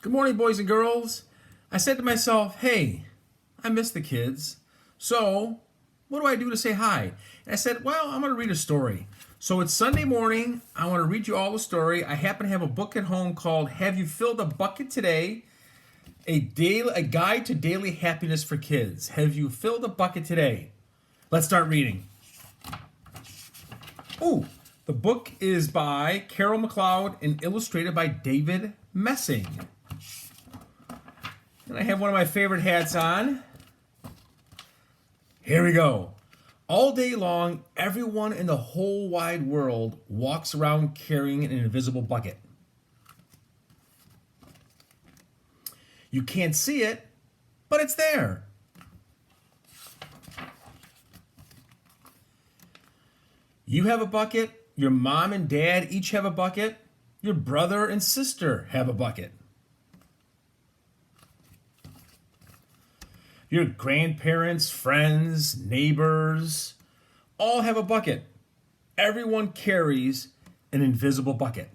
Good morning, boys and girls. I said to myself, hey, I miss the kids. So, what do I do to say hi? And I said, well, I'm going to read a story. So it's Sunday morning. I want to read you all a story. I happen to have a book at home called Have You Filled a Bucket Today? A guide to daily happiness for kids. Have you filled a bucket today? Let's start reading. Oh, the book is by Carol McLeod and illustrated by David Messing. And I have one of my favorite hats on. Here we go. All day long, everyone in the whole wide world walks around carrying an invisible bucket. You can't see it, but it's there. You have a bucket. Your mom and dad each have a bucket. Your brother and sister have a bucket. Your grandparents, friends, neighbors, all have a bucket. Everyone carries an invisible bucket.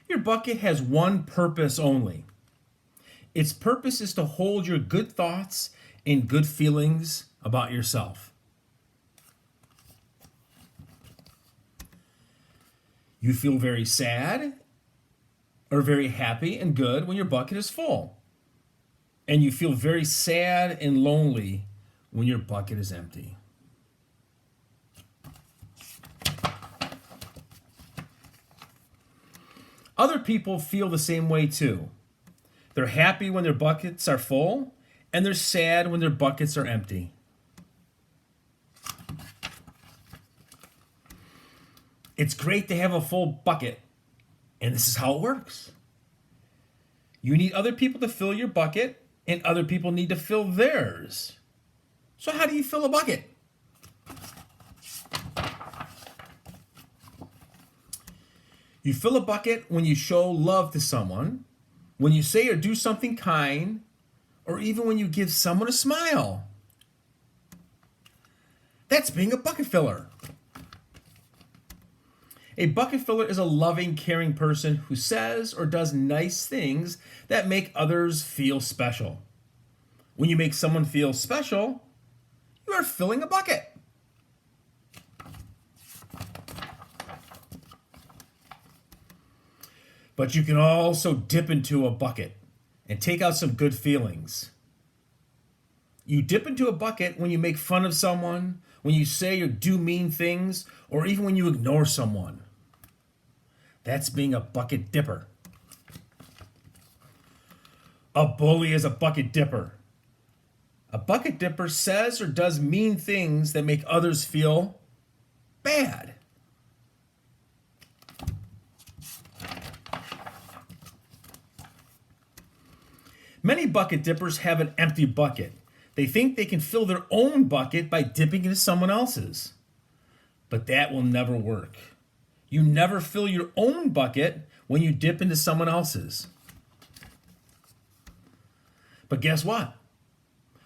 Your bucket has one purpose only. Its purpose is to hold your good thoughts and good feelings about yourself. You feel very sad or very happy and good when your bucket is full. And you feel very sad and lonely when your bucket is empty. Other people feel the same way too. They're happy when their buckets are full, and they're sad when their buckets are empty. It's great to have a full bucket, and this is how it works. You need other people to fill your bucket, and other people need to fill theirs. So how do you fill a bucket? You fill a bucket when you show love to someone, when you say or do something kind, or even when you give someone a smile. That's being a bucket filler. A bucket filler is a loving, caring person who says or does nice things that make others feel special. When you make someone feel special, you are filling a bucket. But you can also dip into a bucket and take out some good feelings. You dip into a bucket when you make fun of someone, when you say or do mean things, or even when you ignore someone. That's being a bucket dipper. A bully is a bucket dipper. A bucket dipper says or does mean things that make others feel bad. Many bucket dippers have an empty bucket. They think they can fill their own bucket by dipping into someone else's. But that will never work. You never fill your own bucket when you dip into someone else's. But guess what?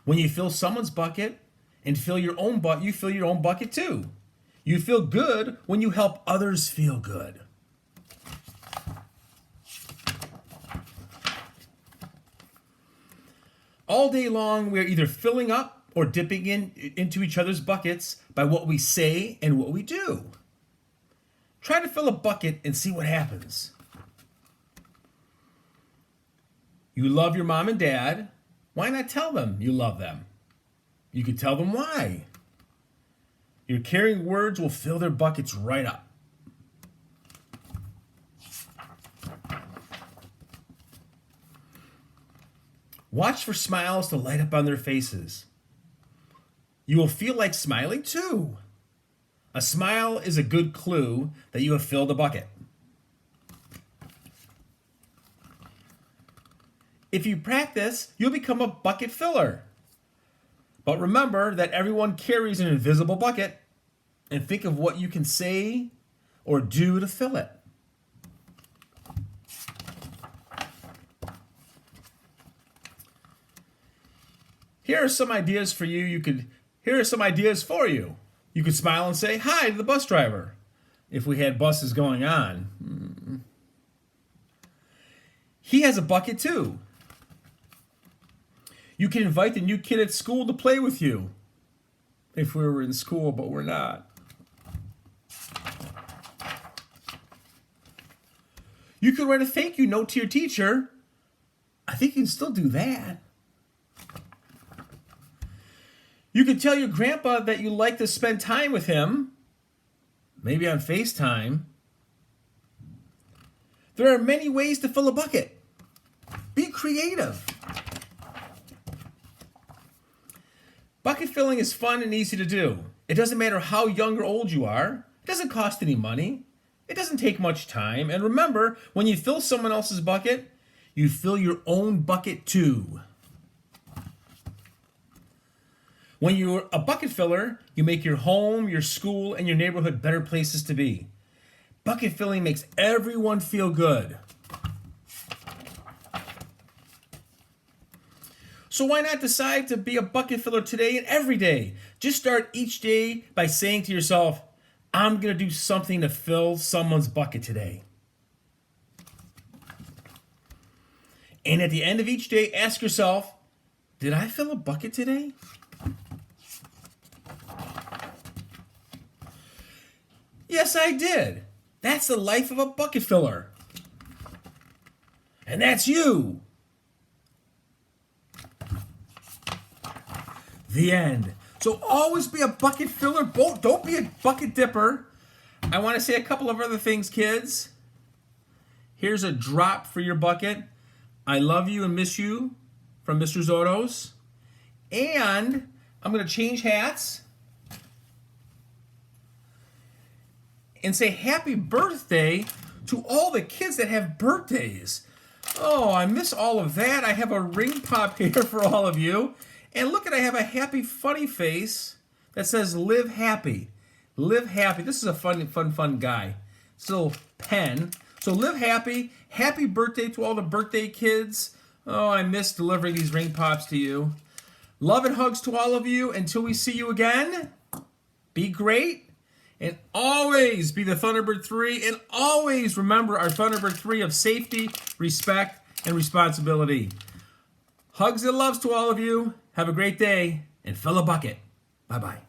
When you fill someone's bucket and fill your own bucket, you fill your own bucket too. You feel good when you help others feel good. All day long, we are either filling up or dipping into each other's buckets by what we say and what we do. Try to fill a bucket and see what happens. You love your mom and dad. Why not tell them you love them? You could tell them why. Your caring words will fill their buckets right up. Watch for smiles to light up on their faces. You will feel like smiling too. A smile is a good clue that you have filled a bucket. If you practice, you'll become a bucket filler. But remember that everyone carries an invisible bucket, and think of what you can say or do to fill it. Here are some ideas for you. You could smile and say hi to the bus driver. if we had buses going on. He has a bucket too. You can invite the new kid at school to play with you. If we were in school, but we're not. You could write a thank you note to your teacher. I think you can still do that. You could tell your grandpa that you like to spend time with him. Maybe on FaceTime. There are many ways to fill a bucket. Be creative. Bucket filling is fun and easy to do. It doesn't matter how young or old you are. It doesn't cost any money. It doesn't take much time. And remember, when you fill someone else's bucket, you fill your own bucket too. When you're a bucket filler, you make your home, your school, and your neighborhood better places to be. Bucket filling makes everyone feel good. So why not decide to be a bucket filler today and every day? Just start each day by saying to yourself, I'm going to do something to fill someone's bucket today. And at the end of each day, ask yourself, did I fill a bucket today? Yes, I did. That's the life of a bucket filler. And that's you. The end. So always be a bucket filler. Don't be a bucket dipper. I want to say a couple of other things, kids. Here's a drop for your bucket. I love you and miss you from Mr. Zotos. And I'm going to change hats and say happy birthday to all the kids that have birthdays. Oh, I miss all of that. I have a ring pop here for all of you. And look at, I have a happy, funny face that says live happy. Live happy. This is a fun guy. This little pen. So live happy. Happy birthday to all the birthday kids. Oh, I miss delivering these ring pops to you. Love and hugs to all of you. Until we see you again, be great. And always be the Thunderbird 3. And always remember our Thunderbird 3 of safety, respect, and responsibility. Hugs and loves to all of you. Have a great day and fill a bucket. Bye-bye.